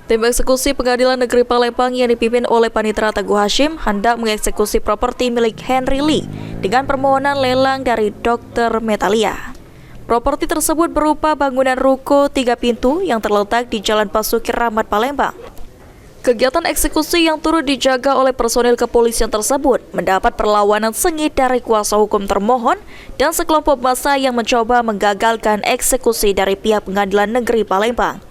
Tim eksekusi Pengadilan Negeri Palembang yang dipimpin oleh Panitera Teguh Hashim hendak mengeksekusi properti milik Henry Lee dengan permohonan lelang dari Dr. Metalia. Properti tersebut berupa bangunan ruko 3 pintu yang terletak di Jalan Basuki Rahmat, Palembang. Kegiatan eksekusi yang turut dijaga oleh personil kepolisian tersebut mendapat perlawanan sengit dari kuasa hukum termohon dan sekelompok massa yang mencoba menggagalkan eksekusi dari pihak Pengadilan Negeri Palembang.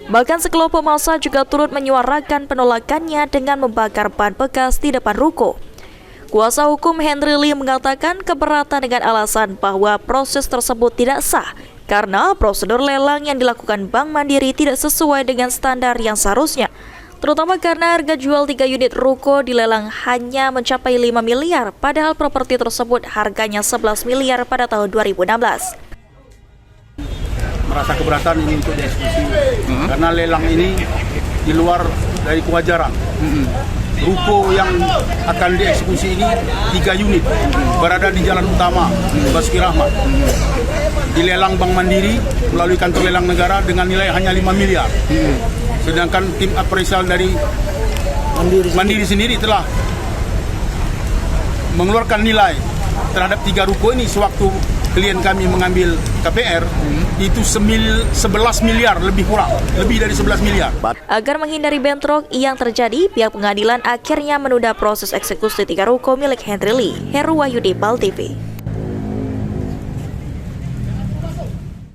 Bahkan sekelompok massa juga turut menyuarakan penolakannya dengan membakar ban bekas di depan ruko. Kuasa hukum Henry Lee mengatakan keberatan dengan alasan bahwa proses tersebut tidak sah karena prosedur lelang yang dilakukan Bank Mandiri tidak sesuai dengan standar yang seharusnya, terutama karena harga jual 3 unit ruko dilelang hanya mencapai 5 miliar, padahal properti tersebut harganya 11 miliar pada tahun 2016. Merasa keberatan ini untuk dieksekusi karena lelang ini di luar dari kewajaran. Ruko yang akan dieksekusi ini 3 unit berada di jalan utama Basuki Rahmat. Dilelang Bank Mandiri melalui kantor lelang negara dengan nilai hanya 5 miliar. Sedangkan tim appraisal dari Mandiri sendiri telah mengeluarkan nilai terhadap 3 ruko ini sewaktu klien kami mengambil KPR itu 11 miliar lebih kurang, lebih dari 11 miliar. Agar menghindari bentrok yang terjadi, pihak pengadilan akhirnya menunda proses eksekusi 3 ruko milik Henry Lee. Heru Wahyudi, PAL TV.